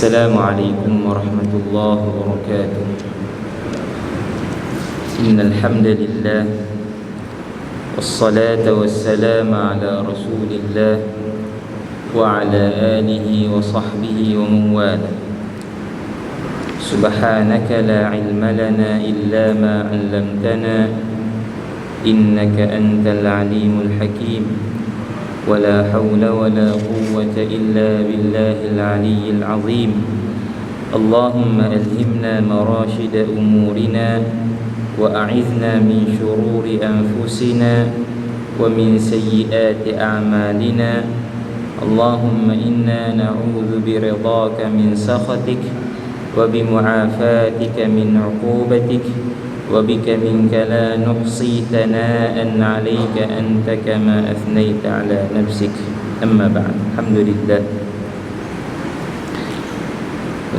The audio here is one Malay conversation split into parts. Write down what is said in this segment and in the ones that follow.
السلام عليكم ورحمة الله وبركاته. إن الحمد لله والصلاة والسلام على رسول الله وعلى آله وصحبه ومن والاه. سبحانك لا علم لنا إلا ما علمتنا إنك أنت العليم الحكيم ولا حول ولا قوة إلا بالله العلي العظيم. اللهم ألهمنا مراشد أمورنا وأعذنا من شرور أنفسنا ومن سيئات أعمالنا. اللهم إنا نعوذ برضاك من سخطك وبمعافاتك من عقوبتك وبك منك لا نحصي ثناء عليك أنت كما أثنيت على نفسك. أما بعد. Alhamdulillah.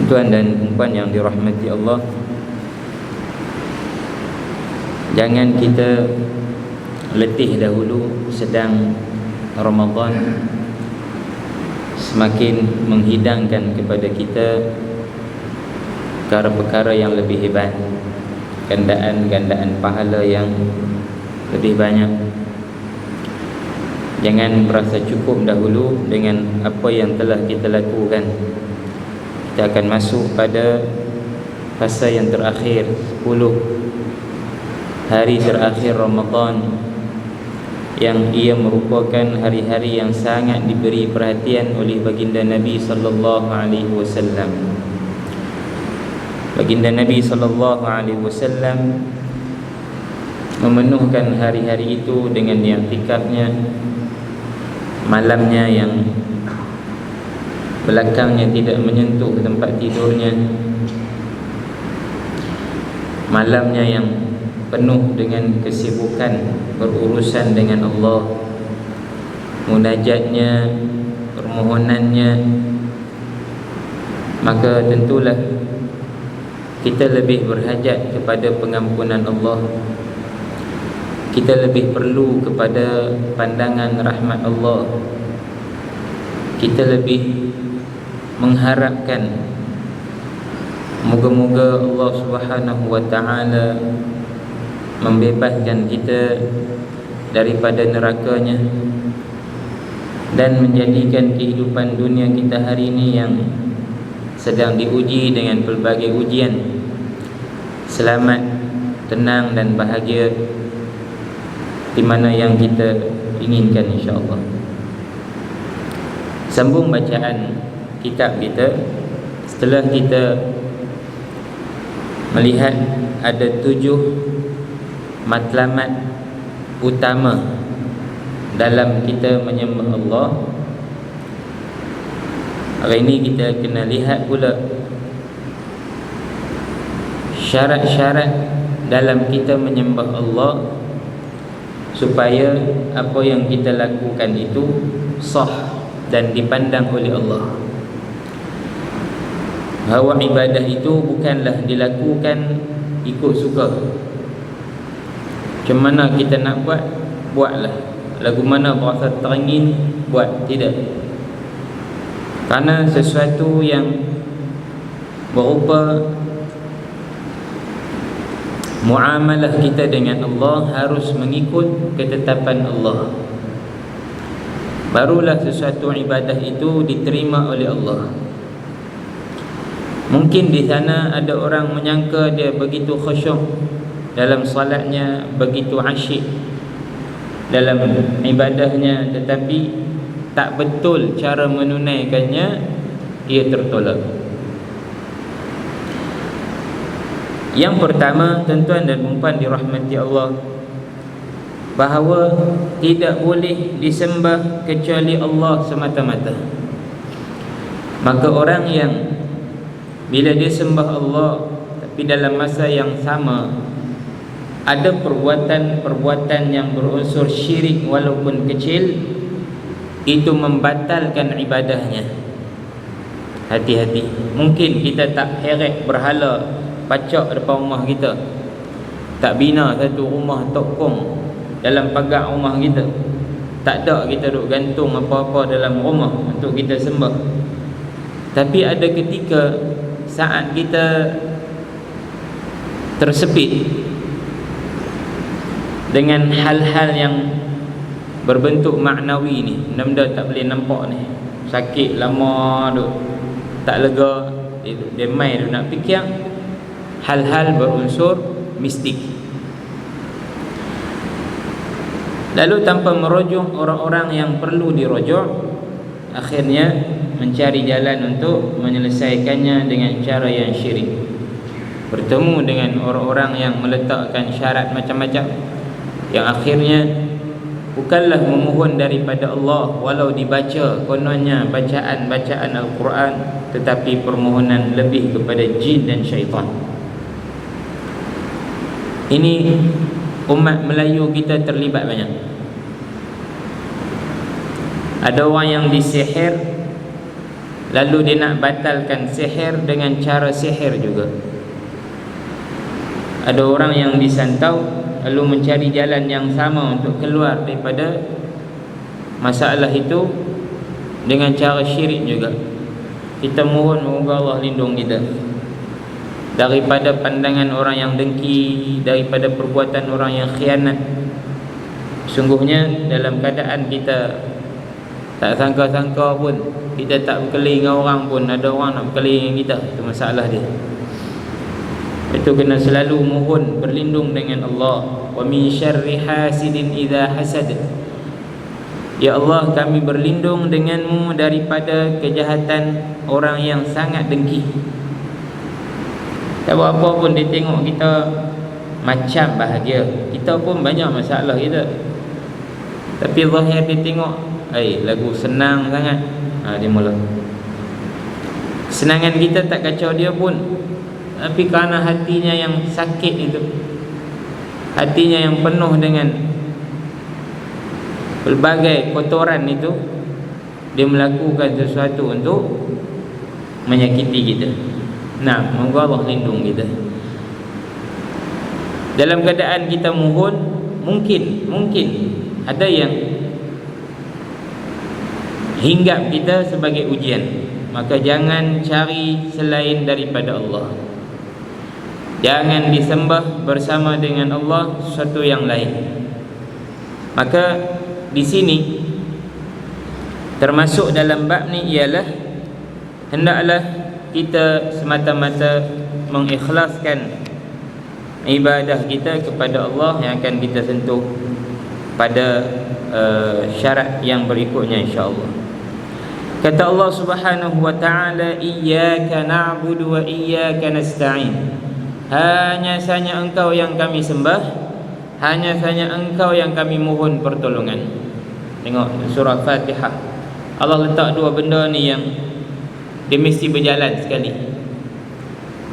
Tuan dan puan yang dirahmati Allah, jangan kita letih dahulu sedang Ramadan, semakin menghidangkan kepada kita perkara-perkara yang lebih hebat, gandaan pahala yang lebih banyak. Jangan merasa cukup dahulu dengan apa yang telah kita lakukan. Kita akan masuk pada fasa yang terakhir, 10 hari terakhir Ramadan, yang ia merupakan hari-hari yang sangat diberi perhatian oleh baginda Nabi sallallahu alaihi wasallam. Baginda Nabi sallallahu alaihi wasallam memenuhkan hari-hari itu dengan i'tikafnya, malamnya yang belakangnya tidak menyentuh tempat tidurnya, malamnya yang penuh dengan kesibukan berurusan dengan Allah, munajatnya, permohonannya. Maka tentulah kita lebih berhajat kepada pengampunan Allah. Kita lebih perlu kepada pandangan rahmat Allah. Kita lebih mengharapkan moga-moga Allah Subhanahu wa ta'ala membebaskan kita daripada nerakanya dan menjadikan kehidupan dunia kita hari ini yang sedang diuji dengan pelbagai ujian selamat, tenang dan bahagia, di mana yang kita inginkan insya-Allah. Sambung bacaan kitab kita. Setelah kita melihat ada 7 matlamat utama dalam kita menyembah Allah, hari ini kita kena lihat pula syarat-syarat dalam kita menyembah Allah supaya apa yang kita lakukan itu sah dan dipandang oleh Allah. Bahawa ibadah itu bukanlah dilakukan ikut suka. Macam mana kita nak buat, buatlah. Lagu mana berasa teringin, buat. Tidak. Karena sesuatu yang berupa muamalah kita dengan Allah harus mengikut ketetapan Allah. Barulah sesuatu ibadah itu diterima oleh Allah. Mungkin di sana ada orang menyangka dia begitu khusyuk dalam salatnya, begitu asyik dalam ibadahnya, tetapi tak betul cara menunaikannya, ia tertolak. Yang pertama, tuan-tuan dan puan dirahmati Allah, bahawa tidak boleh disembah kecuali Allah semata-mata. Maka orang yang bila dia sembah Allah tapi dalam masa yang sama ada perbuatan-perbuatan yang berunsur syirik walaupun kecil, itu membatalkan ibadahnya. Hati-hati. Mungkin kita tak heret berhala pacak depan rumah kita, tak bina satu rumah tokong dalam pagar rumah kita, tak ada kita duk gantung apa-apa dalam rumah untuk kita sembah. Tapi ada ketika saat kita tersepit dengan hal-hal yang berbentuk maknawi ni, benda-benda tak boleh nampak ni, sakit lama duk tak lega, dia mai dia nak fikir hal-hal berunsur mistik. Lalu tanpa merujuk orang-orang yang perlu dirujuk, akhirnya mencari jalan untuk menyelesaikannya dengan cara yang syirik. Bertemu dengan orang-orang yang meletakkan syarat macam-macam, yang akhirnya bukanlah memohon daripada Allah walau dibaca kononnya bacaan-bacaan Al-Quran, tetapi permohonan lebih kepada jin dan syaitan. Ini umat Melayu kita terlibat banyak. Ada orang yang disihir, lalu dia nak batalkan sihir dengan cara sihir juga. Ada orang yang disantau, lalu mencari jalan yang sama untuk keluar daripada masalah itu dengan cara syirik juga. Kita mohon moga Allah lindung kita daripada pandangan orang yang dengki, daripada perbuatan orang yang khianat. Sungguhnya dalam keadaan kita tak sangka-sangka pun, kita tak berkeli dengan orang pun, ada orang nak berkeli dengan kita. Itu masalah dia. Itu kena selalu mohon berlindung dengan Allah. Wa min syarri hasidin idza hasad. Ya Allah, kami berlindung denganmu daripada kejahatan orang yang sangat dengki. Tak apa pun dia tengok kita macam bahagia, kita pun banyak masalah kita. Tapi zahir dia tengok, lagu senang sangat, dia mula. Kesenangan kita tak kacau dia pun, tapi kerana hatinya yang sakit itu, hatinya yang penuh dengan pelbagai kotoran itu, dia melakukan sesuatu untuk menyakiti kita. Nah, moga Allah lindung kita. Dalam keadaan kita mohon, mungkin ada yang hinggap kita sebagai ujian, maka jangan cari selain daripada Allah. Jangan disembah bersama dengan Allah sesuatu yang lain. Maka di sini termasuk dalam bab ni ialah hendaklah kita semata-mata mengikhlaskan ibadah kita kepada Allah yang akan kita sentuh pada syarat yang berikutnya insya-Allah. Kata Allah Subhanahu wa taala, iyyaka na'budu wa iyyaka nasta'in. Hanya saja Engkau yang kami sembah, hanya saja Engkau yang kami mohon pertolongan. Tengok surah Fatihah, Allah letak dua benda ni yang dia mesti berjalan sekali.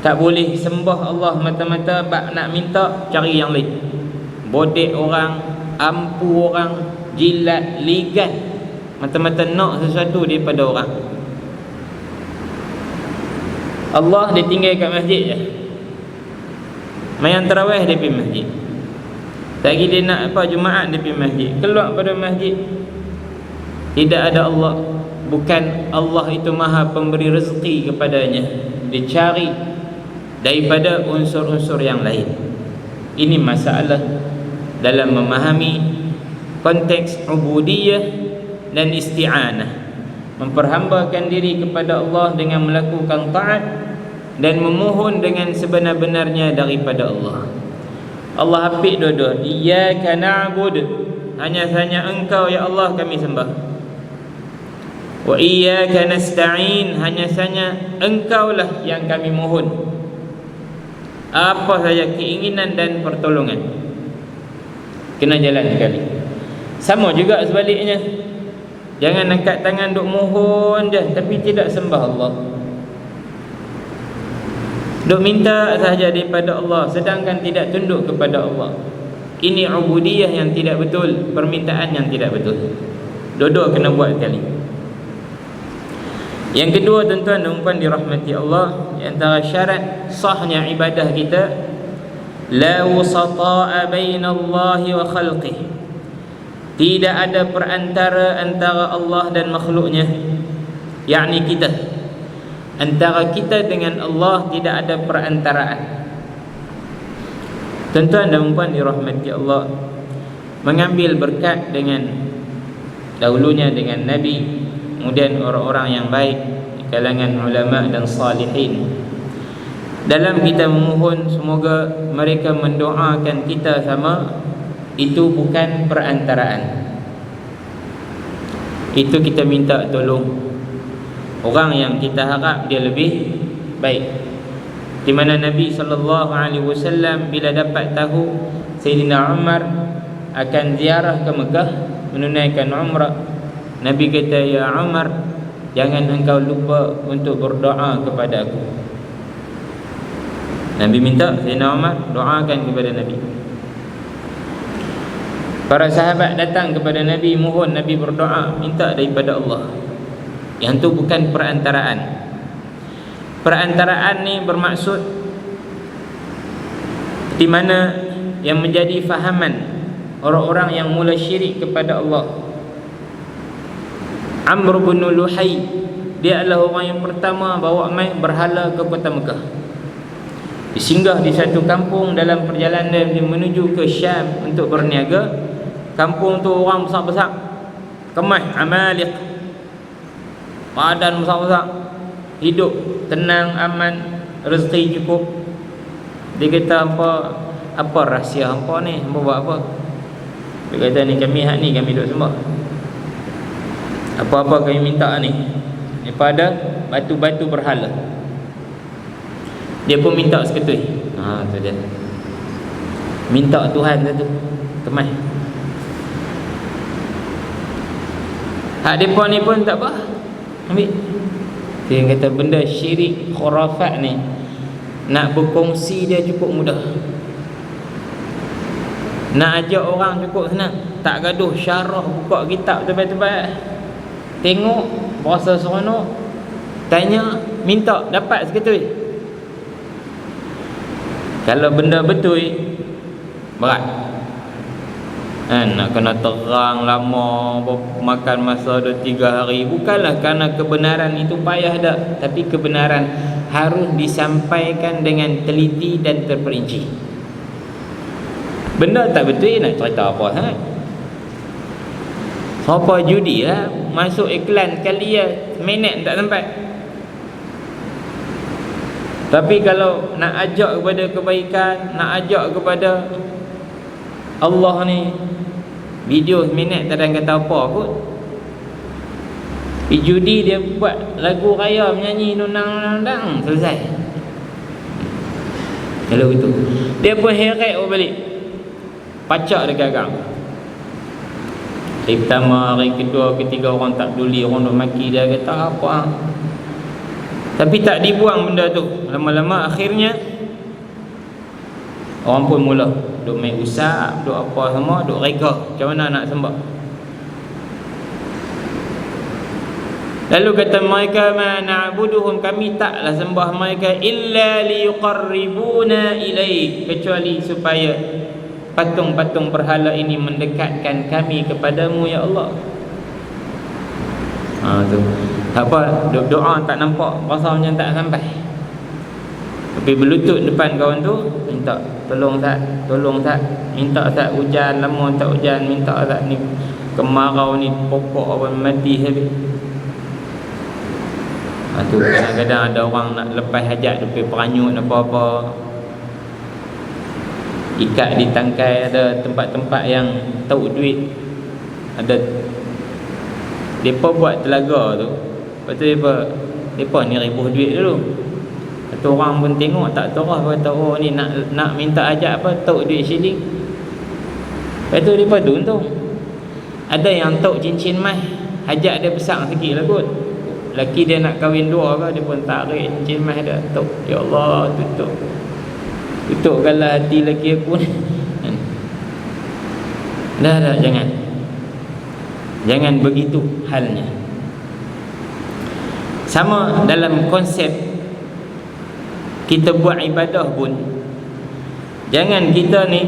Tak boleh sembah Allah mata-mata bab nak minta cari yang lain, bodek orang, ampu orang, jilat, ligat, mata-mata nak sesuatu daripada orang. Allah dia tinggal kat masjid je, main tarawih dia pergi masjid. Tak lagi dia nak apa Jumaat dia pergi masjid. Keluar pada masjid tidak ada Allah. Bukan Allah itu maha pemberi rezeki kepadanya, dicari daripada unsur-unsur yang lain. Ini masalah dalam memahami konteks ubudiyah dan isti'anah, memperhambakan diri kepada Allah dengan melakukan taat dan memohon dengan sebenar-benarnya daripada Allah. Allah apik dua-dua, iyyaka na'bud, hanya sahaja Engkau ya Allah kami sembah. Wa iyyaka nasta'in, hanya saja Engkaulah yang kami mohon apa saja keinginan dan pertolongan. Kena jalan sekali. Sama juga sebaliknya, jangan angkat tangan duk mohon je tapi tidak sembah Allah, duk minta sahaja daripada Allah sedangkan tidak tunduk kepada Allah. Ini ubudiyah yang tidak betul, permintaan yang tidak betul. Dua-dua kena buat sekali. Yang kedua, tuan-tuan dan puan dirahmati Allah, antara syarat sahnya ibadah kita, la wasata'a bainallahi wa khalqih. Tidak ada perantara antara Allah dan makhluknya, yakni kita. Antara kita dengan Allah tidak ada perantaraan. Tuan-tuan dan puan dirahmati Allah, mengambil berkat dengan dahulunya dengan Nabi, kemudian orang-orang yang baik di kalangan ulama dan salihin. Dalam kita memohon semoga mereka mendoakan kita sama, itu bukan perantaraan. Itu kita minta tolong orang yang kita harap dia lebih baik. Di mana Nabi SAW bila dapat tahu Sayyidina Umar akan ziarah ke Mekah menunaikan umrah, Nabi kata, ya Umar, jangan engkau lupa untuk berdoa kepada aku. Nabi minta Sayyidina Umar doakan kepada Nabi. Para sahabat datang kepada Nabi, mohon Nabi berdoa, minta daripada Allah. Yang tu bukan perantaraan. Perantaraan ni bermaksud di mana yang menjadi fahaman orang-orang yang mula syirik kepada Allah. Amr bin Luhai, dia adalah orang yang pertama bawa mai berhala ke kota Mekah. Disinggah di satu kampung dalam perjalanan dia menuju ke Syam untuk berniaga. Kampung tu orang besar-besar, kemah Amaliq, badan besar-besar, hidup tenang, aman, rezeki cukup. Dia kata, apa rahsia hampa ni? Hampa buat apa? Dia kata, ni kami duk sembah. Apa-apa kami minta ni daripada batu-batu berhala. Dia pun minta seketui. Tu dia. Minta Tuhan satu, kemah. Hak mereka ni pun tak apa, ambil. Dia kata benda syirik, khurafat ni nak berkongsi dia cukup mudah. Nak ajak orang cukup senang. Tak gaduh syarah, buka kitab tebal-tebal, tengok, berasa seronok, tanya, minta, dapat seketui. Kalau benda betul, berat. Nak kena terang lama, makan masa 2-3 hari. Bukanlah kerana kebenaran itu payah dah, tapi kebenaran harus disampaikan dengan teliti dan terperinci. Benda tak betul nak cerita apa Siapa judi lah, masuk iklan sekali ya, minit tak sampai. Tapi kalau nak ajak kepada kebaikan, nak ajak kepada Allah ni, video minit tak ada kata apa kot. Judi dia buat lagu raya, menyanyi nunang-nunang, selesai. Kalau gitu dia pun heret balik, pacak dia gagang. Hari pertama, hari kedua, ketiga orang tak peduli, orang duk maki dia, kata apa. Tapi tak dibuang benda tu. Lama-lama akhirnya orang pun mula duk main usap, duk apa semua, duk reka macam mana nak sembah. Lalu kata mereka, ma na'buduhum, kami taklah sembah mereka illa liyuqarribuna ilaik, kecuali supaya patung-patung berhala ini mendekatkan kami kepadamu ya Allah. Tu apa, doa tak nampak, rasa macam tak sampai. Tapi berlutut depan kawan tu, minta tolong tak, minta tak hujan, lama tak hujan, minta tak ni kemarau ni pokok apa mati habis. Tu kadang-kadang ada orang nak lepas hajat depan peranyut apa-apa, ikat di tangkai. Ada tempat-tempat yang tahu duit, ada depa buat telaga tu. Lepas tu depa ni ribuh duit dulu. Satu orang pun tengok tak terah, kata oh ni nak minta hajat apa, tahu duit shilling. Lepas tu depa tu untung. Ada yang tahu cincin emas, hajat dia besar sikit lah kot. Laki dia nak kahwin dua ke, dia pun tarik cincin emas dia, tahu. Ya Allah, tutupkanlah hati laki aku ni. Dah, jangan begitu halnya. Sama dalam konsep kita buat ibadah pun, jangan kita ni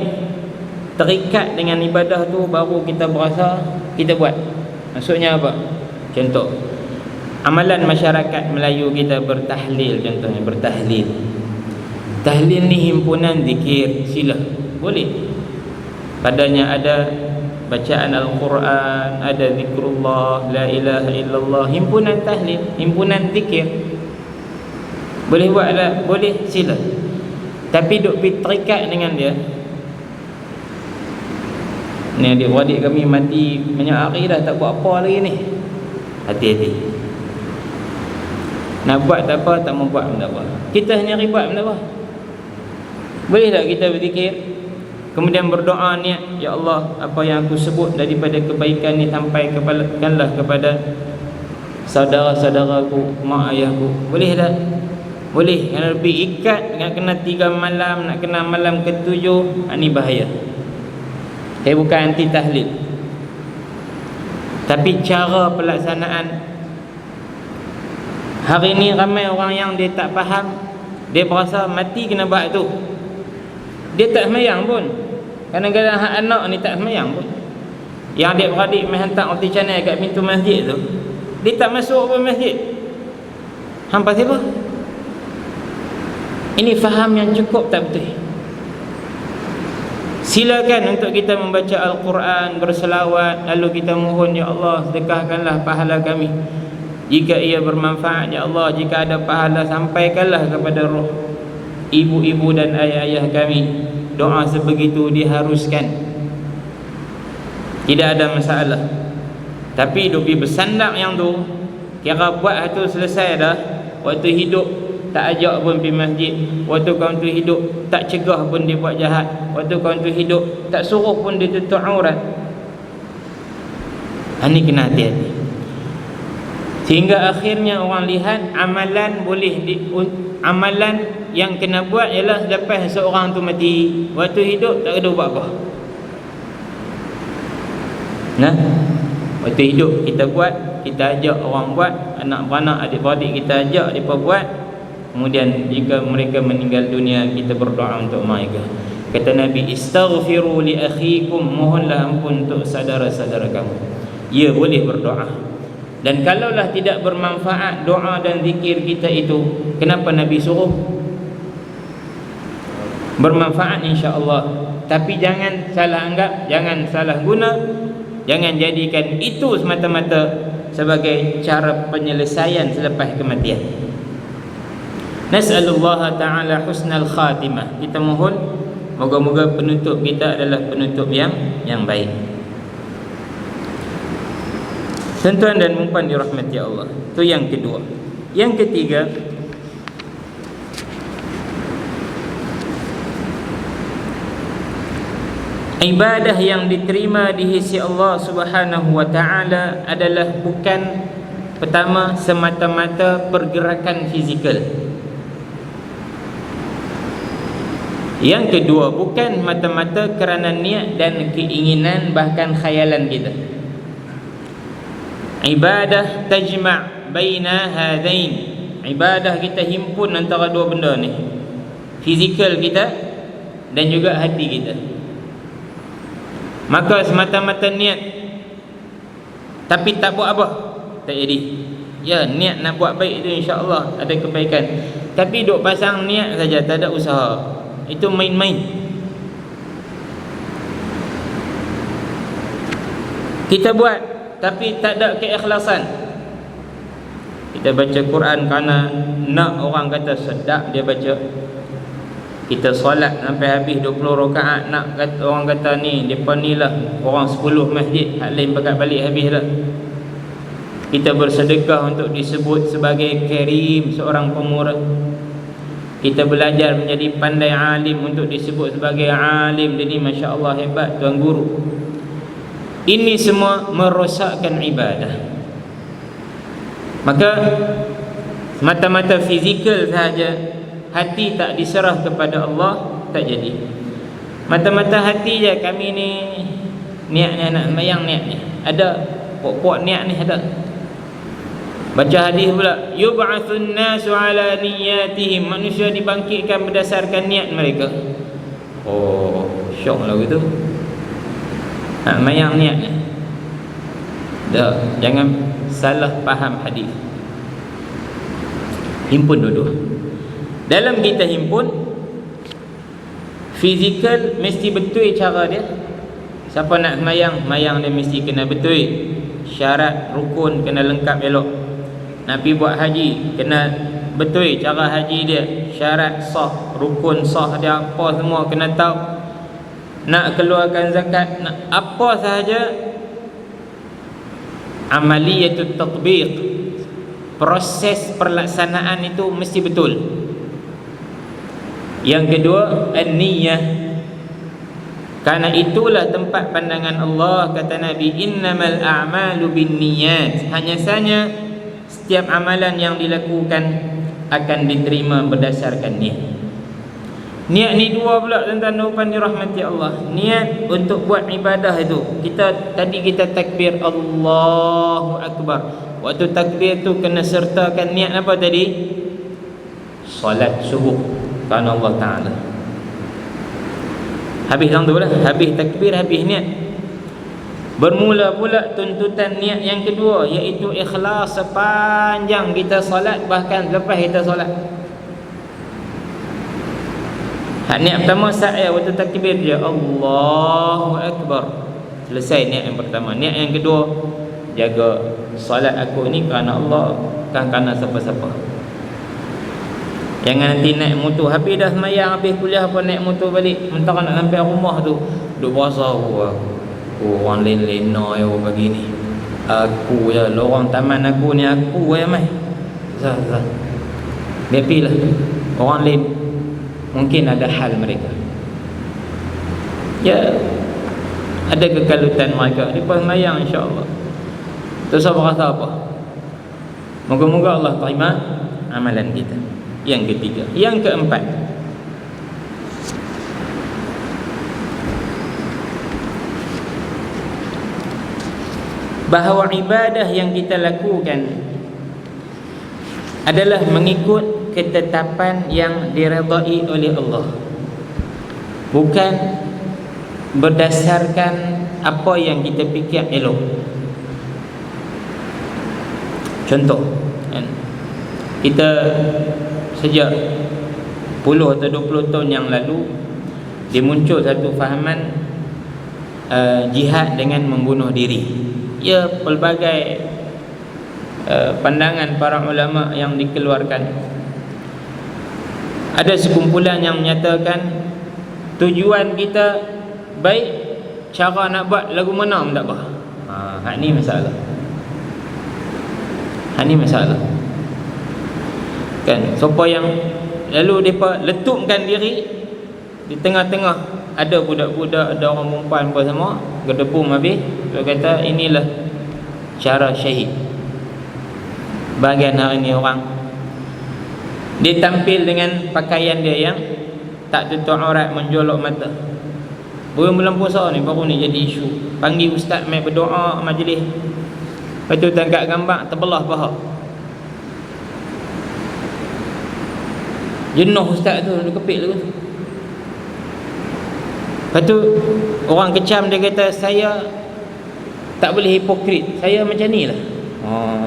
terikat dengan ibadah tu baru kita berasa kita buat. Maksudnya apa? Contoh, Amalan masyarakat Melayu kita bertahlil, contohnya bertahlil. Tahlil ni himpunan zikir, sila, boleh. Padanya ada bacaan Al-Quran, ada zikrullah, la ilaha illallah, himpunan tahlil, himpunan zikir. Boleh buatlah, boleh, sila. Tapi duk pergi terikat dengan dia. Ni adik-adik kami mati banyak hari dah, tak buat apa lagi ni. Hati-hati. Nak buat tak apa, tak mau buat pun tak apa. Kita hanya ribat pun tak apa. Boleh tak kita berzikir, kemudian berdoa niat, ya Allah, apa yang aku sebut daripada kebaikan ni sampai kepalakanlah kepada saudara-saudaraku, mak ayahku. Boleh tak? Boleh. Kalau lebih ikat, nak kena 3 malam, nak kena malam ke-7, ini bahaya. Saya bukan anti tahlil, tapi cara pelaksanaan. Hari ni ramai orang yang dia tak faham. Dia berasa mati kena buat tu. Dia tak semayang pun. Kadang-kadang hak anak ni tak semayang pun. Yang adik-beradik main hantar roti canai kat pintu masjid tu, dia tak masuk pun masjid. Hampa siapa? Ini faham yang cukup tak betul. Silakan untuk kita membaca Al-Quran, berselawat, lalu kita mohon, ya Allah, sedekahkanlah pahala kami. Jika ia bermanfaat, ya Allah, jika ada pahala, sampaikanlah kepada roh ibu-ibu dan ayah-ayah kami. Doa sebegitu diharuskan, tidak ada masalah. Tapi duk pergi bersandak yang tu, kira buat tu selesai dah. Waktu hidup tak ajak pun pergi masjid. Waktu kawan tu hidup tak cegah pun dia buat jahat. Waktu kawan tu hidup tak suruh pun dia tutup aurat. Ini kena hati-hati. Sehingga akhirnya orang lihat amalan boleh amalan yang kena buat ialah lepas seorang tu mati. Waktu hidup tak kena buat apa. Nah, waktu hidup kita buat, kita ajak orang buat, anak-anak, adik-beradik kita ajak mereka buat. Kemudian jika mereka meninggal dunia, kita berdoa untuk mereka. Kata Nabi, istaghfiru li akhikum, mohonlah ampun untuk saudara-saudara kamu. Ya, boleh berdoa. Dan kalaulah tidak bermanfaat doa dan zikir kita itu, kenapa Nabi suruh? Bermanfaat insya-Allah, tapi jangan salah anggap, jangan salah guna, jangan jadikan itu semata-mata sebagai cara penyelesaian selepas kematian. Nas'alullah ta'ala husnal khatimah. Kita mohon moga-moga penutup kita adalah penutup yang baik. Tuan-tuan dan puan dirahmati Allah. Itu yang kedua. Yang ketiga, ibadah yang diterima di sisi Allah Subhanahu wa taala adalah bukan pertama semata-mata pergerakan fizikal. Yang kedua, bukan mata-mata kerana niat dan keinginan bahkan khayalan kita. Ibadah tajma' baina hadain. Ibadah kita himpun antara dua benda ni, fizikal kita dan juga hati kita. Maka semata-mata niat tapi tak buat apa, tak jadi. Ya, niat nak buat baik itu insya-Allah ada kebaikan. Tapi duk pasang niat saja, tak ada usaha, itu main-main. Kita buat tapi tak ada keikhlasan. Kita baca Quran kerana nak orang kata sedap dia baca. Kita solat sampai habis 20 rakaat, nak kata orang kata ni depa ni lah orang 10 masjid, hak lain pakat balik habis dah. Kita bersedekah untuk disebut sebagai karim, seorang pemurah. Kita belajar menjadi pandai alim untuk disebut sebagai alim. Jadi masya-Allah hebat tuan guru. Ini semua merosakkan ibadah. Maka mata-mata fizikal sahaja, hati tak diserah kepada Allah, tak jadi. Mata-mata hati je, kami ni niatnya nak sembahyang, niatnya ada, puak-puak niat ni ada. Baca hadis pula, yub'atsun nasu ala niyatihim, manusia dibangkitkan berdasarkan niat mereka. Oh, syok lah gitu. Nak sembahyang niatnya. Dah, jangan salah faham hadis. Himpun dua-dua. Dalam kita himpun, fizikal mesti betul cara dia. Siapa nak mayang dia mesti kena betul. Syarat rukun kena lengkap elok. Nak pergi buat haji kena betul cara haji dia. Syarat sah, rukun sah dia apa semua kena tahu. Nak keluarkan zakat, nak apa sahaja, amaliyatut tatbiq, proses perlaksanaan itu mesti betul. Yang kedua, an-niyah. Karena itulah tempat pandangan Allah, kata Nabi, innamal a'malu binniyat. Hanya saja setiap amalan yang dilakukan akan diterima berdasarkan niat. Niat ni dua pula, tuan-tuan dan puan dirahmati Allah. Niat untuk buat ibadah itu. Tadi kita takbir Allahu Akbar. Waktu takbir tu kena sertakan niat apa tadi? Solat subuh kerana Allah Ta'ala. Habis yang tu lah, habis takbir, habis niat. Bermula pula tuntutan niat yang kedua, iaitu ikhlas sepanjang kita solat, bahkan lepas kita solat. Niat pertama sa'i waktu takbir je, Allahu Akbar. Selesai niat yang pertama. Niat yang kedua, jaga solat aku ni kerana Allah, bukan kerana siapa-siapa. Jangan nanti naik motor, habis dah semayang, habis kuliah apa naik motor balik, mentang nak sampai rumah tu duk berasa orang lain-lain yo bagi ni. Aku je, lorong taman aku ni aku je mai. Sah. Happy lah. Orang lain mungkin ada hal mereka. Ya, ada kekalutan mereka. Lepas semayang insya-Allah. Terus rasa apa? Moga-moga Allah terima amalan kita. Yang ketiga. Yang keempat, bahawa ibadah yang kita lakukan adalah mengikut ketetapan yang diredai oleh Allah, bukan berdasarkan apa yang kita fikir elok. Contoh, kita sejak 10 atau 20 tahun yang lalu dimuncul satu fahaman jihad dengan membunuh diri. Ya, pelbagai pandangan para ulama yang dikeluarkan. Ada sekumpulan yang menyatakan tujuan kita baik, cara nak buat lagu mana pun tak apa. Hak ni masalah. Hak ni masalah. Kan, siapa yang lalu mereka letupkan diri di tengah-tengah, ada budak-budak, ada orang perempuan apa semua, gedebum habis. Dia kata inilah cara syahid. Bahagian hari ni orang dia tampil dengan pakaian dia yang tak tutup aurat, menjolok mata. Bulan puasa ni baru ni jadi isu. Panggil ustaz mai berdoa majlis, lepas tu tangkap gambar terbelah paha. Jenuh ustaz tu, dia kepik tu. Lepas tu orang kecam, dia kata saya tak boleh hipokrit, saya macam ni lah.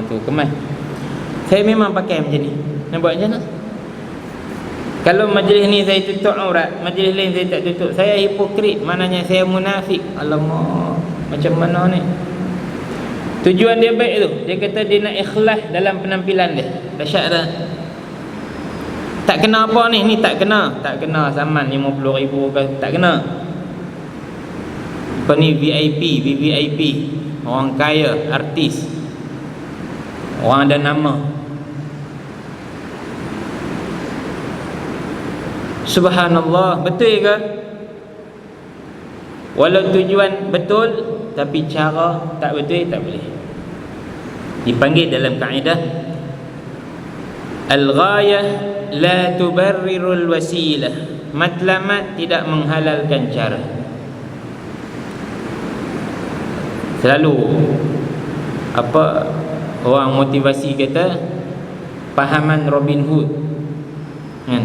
Tu kemas. Saya memang pakai macam ni. Nak buat macam mana? Kalau majlis ni saya tutup aurat, majlis lain saya tak tutup, saya hipokrit, maknanya saya munafik. Alamak, macam mana ni? Tujuan dia baik tu. Dia kata dia nak ikhlas dalam penampilan dia. Dahsyat dah. Tak kena apa ni? Ni tak kena. Tak kena saman 50,000 ke, tak kena. Apa ni VIP, VVIP, orang kaya, artis, orang ada nama. Subhanallah, betul ke? Walau tujuan betul, tapi cara tak betul, tak boleh. Dipanggil dalam kaedah al-ghayah la tubarrirul wasilah. Matlamat tidak menghalalkan cara. Selalu apa orang motivasi kata pahaman Robin Hood, kan?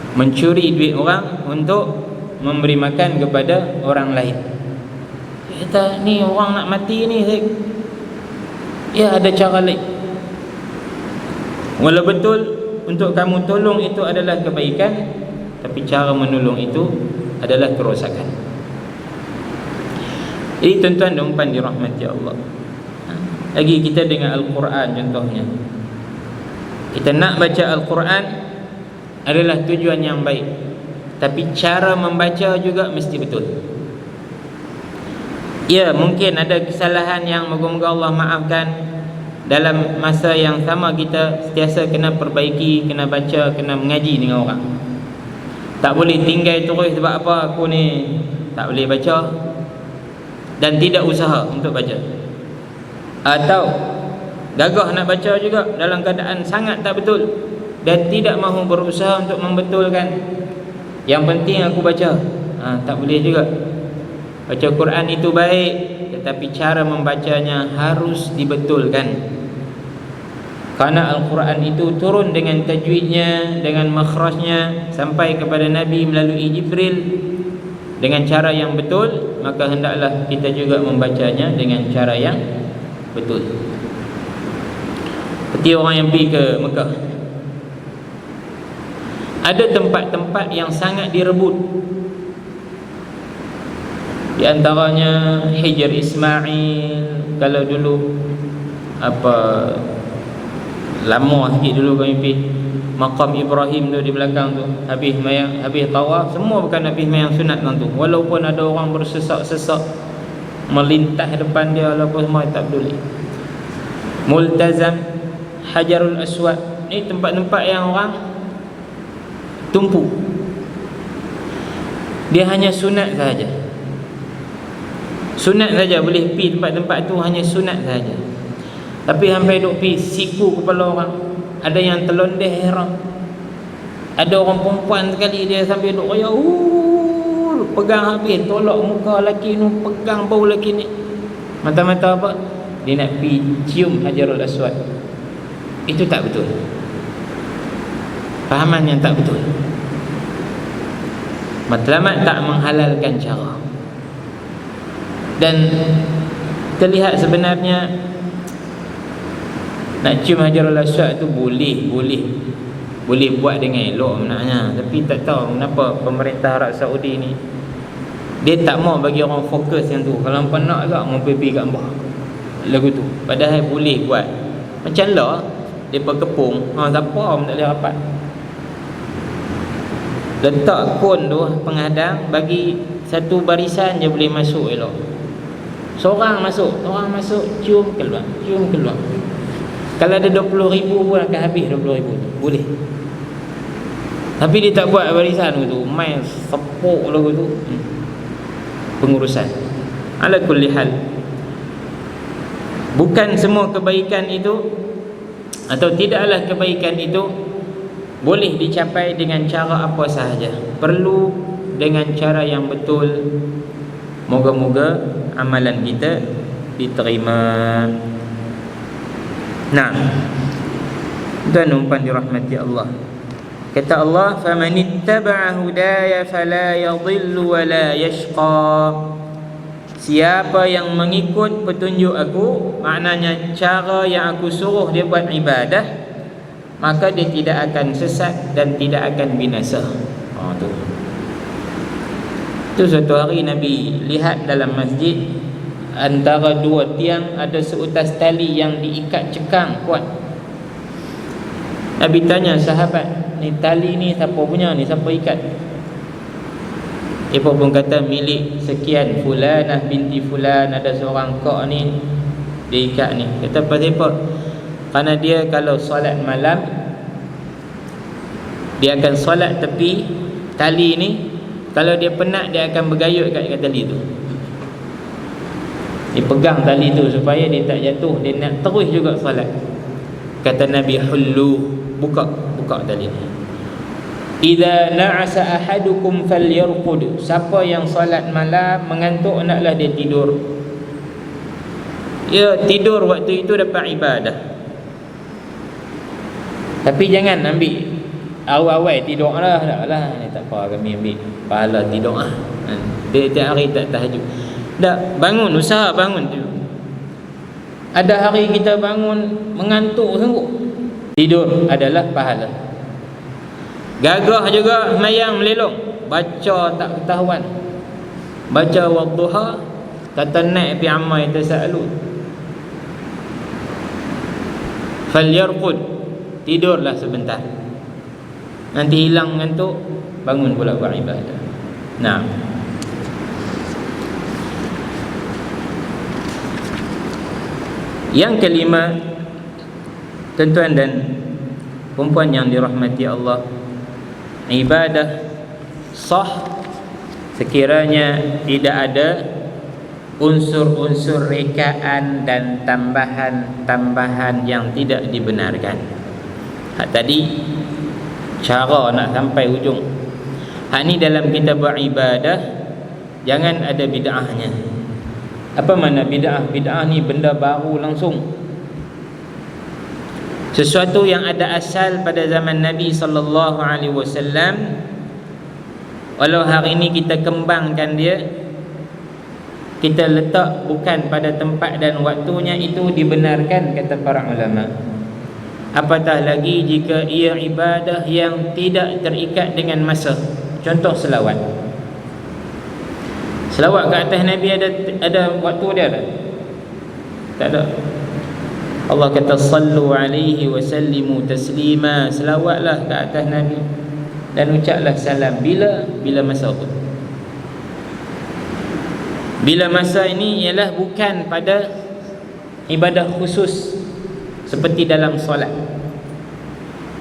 Mencuri duit orang untuk memberi makan kepada orang lain. Kata ni orang nak mati ni, ya ada cara lain. Walau betul untuk kamu tolong itu adalah kebaikan, tapi cara menolong itu adalah kerosakan. Jadi tuan-tuan dan puan dirahmati Allah, lagi kita dengan Al-Quran contohnya, kita nak baca Al-Quran adalah tujuan yang baik, tapi cara membaca juga mesti betul. Ya, mungkin ada kesalahan yang moga-moga Allah maafkan. Dalam masa yang sama kita sentiasa kena perbaiki, kena baca, kena mengaji dengan orang. Tak boleh tinggal terus sebab apa aku ni tak boleh baca dan tidak usaha untuk baca. Atau gagah nak baca juga dalam keadaan sangat tak betul dan tidak mahu berusaha untuk membetulkan. Yang penting aku baca. Tak boleh juga. Baca Quran itu baik, tetapi cara membacanya harus dibetulkan. Kerana Al-Quran itu turun dengan tajwidnya, dengan makhrajnya sampai kepada Nabi melalui Jibril dengan cara yang betul, maka hendaklah kita juga membacanya dengan cara yang betul. Seperti orang yang pergi ke Mekah, ada tempat-tempat yang sangat direbut. Di antaranya Hijr Ismail. Kalau dulu lama sikit dulu kami pergi Maqam Ibrahim tu di belakang tu, habis tawaf, semua bukan habis mayang sunat tu. Walaupun ada orang bersesak-sesak melintas depan dia apa semua, tak peduli. Multazam, Hajarul Aswad, ni tempat-tempat yang orang tumpu. Dia hanya sunat sahaja. Sunat saja boleh pergi tempat-tempat tu, hanya sunat saja. Tapi sampai duk pergi siku kepala orang. Ada yang terlondeh heran. Ada orang perempuan sekali dia sambil duk raya, pegang habis, tolak muka lelaki ni, pegang bau lelaki ni. Mata-mata apa? Dia nak pergi cium Hajarul Aswad. Itu tak betul. Fahaman yang tak betul. Matlamat tak menghalalkan cara. Dan terlihat sebenarnya nak cium Hajarul Aswad tu boleh buat dengan elok maknanya. Tapi tak tahu kenapa pemerintah Arab Saudi ni dia tak mau bagi orang fokus yang tu. Kalau hampa nak agak mau pergi kat bawah lagu tu. Padahal boleh buat. Macam lah depa kepung, siapa tak boleh rapat. Letak kon tu penghadang, bagi satu barisan je boleh masuk elok. Seorang masuk, cium keluar. Kalau ada 20,000 pun akan habis 20,000 tu. Boleh. Tapi dia tak buat barisan tu, main sepuk lagu tu. Pengurusan. Ala kulli hal, bukan semua kebaikan itu, atau tidaklah kebaikan itu boleh dicapai dengan cara apa sahaja. Perlu dengan cara yang betul. Moga-moga amalan kita diterima. Nah, dan umpan dirahmati Allah. Kata Allah, "Faman ittaba'a hudaya fala yadhillu wa la yashqa." Siapa yang mengikut petunjuk aku, maknanya cara yang aku suruh dia buat ibadah, maka dia tidak akan sesat dan tidak akan binasa. Tu suatu hari Nabi lihat dalam masjid, antara dua tiang ada seutas tali yang diikat cekang kuat. Nabi tanya sahabat, ni tali ni siapa punya ni, siapa ikat? Dia pun kata milik sekian, fulanah binti fulan, ada seorang kok ni dia ikat ni. Kata pasal apa? Kerana dia kalau solat malam, dia akan solat tepi tali ni. Kalau dia penat, dia akan bergayut kat tali tu. Dia pegang tali tu supaya dia tak jatuh. Dia nak terus juga solat. Kata Nabi, hullu, buka tali ni. Idza na'asa ahadukum falyarqud. Siapa yang solat malam mengantuk, hendaklah dia tidur. Ya, tidur waktu itu dapat ibadah. Tapi jangan ambil awal-awal tidur lah. Tak apa, kami ambil pahala tidur lah. Dia tiap hari tak tahajud. Tak, bangun, usaha bangun tu. Ada hari kita bangun mengantuk sungguh, tidur adalah pahala. Gagah juga semayang melelong, baca tak ketahuan, baca wadduha, kata naik pi amal tasalun. Falyarqud, tidurlah sebentar, nanti hilang ngantuk, bangun pula buat ibadah. Nah, yang kelima, tuan-tuan dan perempuan yang dirahmati Allah, ibadah sah sekiranya tidak ada unsur-unsur rekaan dan tambahan-tambahan yang tidak dibenarkan. Hak tadi cara nak sampai hujung. Hak ni dalam kita beribadah jangan ada bid'ahnya. Apa makna bid'ah? Bid'ah ni benda baru langsung, sesuatu yang ada asal pada zaman Nabi SAW. Walau hari ini kita kembangkan dia, kita letak bukan pada tempat dan waktunya, itu dibenarkan kata para ulama. Apatah lagi jika ia ibadah yang tidak terikat dengan masa. Contoh selawat. Selawat ke atas Nabi ada waktu dia tak? Tak ada. Allah kata sallu alaihi wa sallimu taslima. Selawatlah ke atas Nabi dan ucaplah salam bila masa pun. Bila masa ini ialah bukan pada ibadah khusus seperti dalam solat.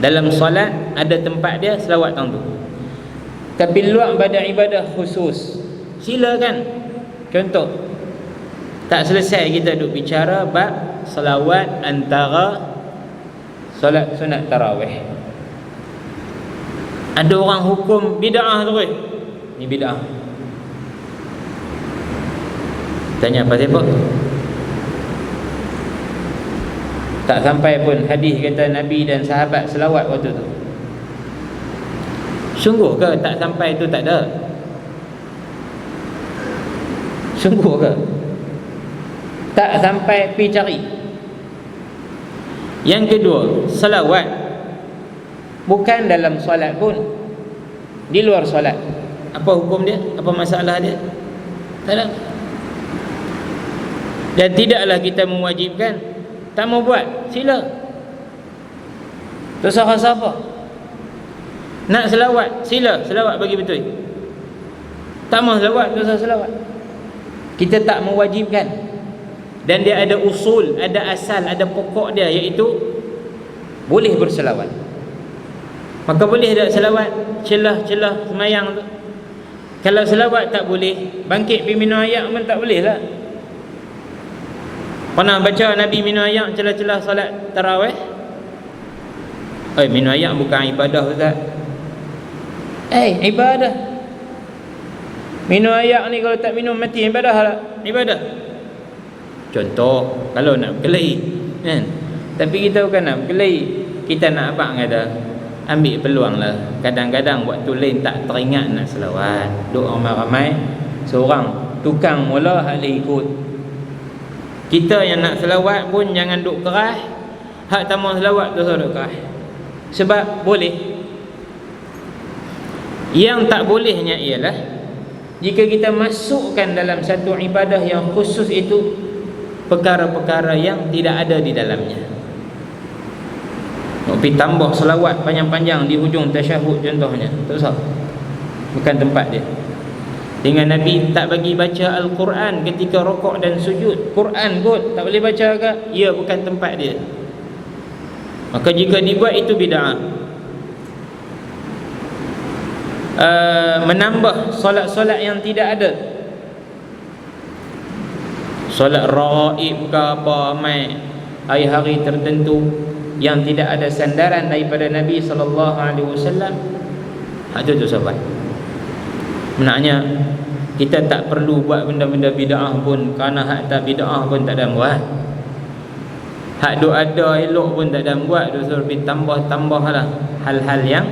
Dalam solat ada tempat dia, selawat tang tu. Tapi luar pada ibadah khusus, silakan. Contoh, tak selesai kita duk bicara bab selawat antara solat sunat tarawih, ada orang hukum bid'ah terus. Ni bid'ah. Tanya apa siapa? Tak sampai pun hadis kata Nabi dan sahabat selawat waktu tu. Sungguh ke tak sampai tu tak ada? Sungguh ke? Tak sampai pi cari. Yang kedua, selawat bukan dalam solat pun, di luar solat. Apa hukum dia? Apa masalah dia? Tak ada. Dan tidaklah kita mewajibkan. Tak mau buat, sila. Terserah siapa. Nak selawat, sila. Selawat bagi betul. Tak mau selawat, terserah selawat. Kita tak mewajibkan. Dan dia ada usul, ada asal, ada pokok dia, iaitu boleh berselawat. Maka boleh tak selawat celah-celah semayang tu? Kalau selawat tak boleh, bangkit pergi minum air pun tak boleh lah. Pernah baca Nabi minum air celah-celah solat tarawih? Minum air bukan ibadah Ustaz. Ibadah. Minum air ni kalau tak minum mati ibadah lah. Ibadah. Contoh, kalau nak berkelahi kan? Tapi kita bukan nak berkelahi, kita nak abang kata, ambil peluang lah. Kadang-kadang waktu lain tak teringat nak selawat, duk ramai-ramai, seorang tukang mula hak boleh ikut. Kita yang nak selawat pun jangan duk keras. Hak tamu selawat tu duk keras. Sebab boleh. Yang tak bolehnya ialah jika kita masukkan dalam satu ibadah yang khusus itu perkara-perkara yang tidak ada di dalamnya. Tapi tambah selawat panjang-panjang di hujung tasyahud contohnya, tak usah. Bukan tempat dia. Dengan Nabi tak bagi baca Al-Quran ketika rokok dan sujud. Quran kot tak boleh baca ke? Ya, bukan tempat dia. Maka jika dibuat itu bid'ah. Menambah solat-solat yang tidak ada, solat raib ke apa, mai hari-hari tertentu yang tidak ada sandaran daripada Nabi SAW, itu sahabat. Maknanya kita tak perlu buat benda-benda bid'ah pun, kerana hak tak bid'ah pun tak ada buat. Hak duk ada elok pun tak ada buat, dosa lebih tambah-tambahlah hal-hal yang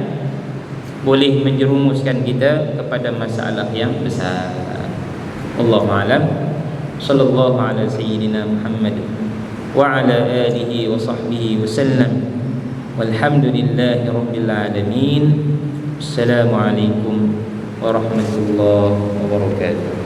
boleh menjerumuskan kita kepada masalah yang besar. Wallahu a'lam. Sallallahu ala sayyidina Muhammad wa ala alihi wa sahbihi wa sallam. Walhamdulillahi rabbil alamin. Assalamualaikum warahmatullahi wabarakatuh.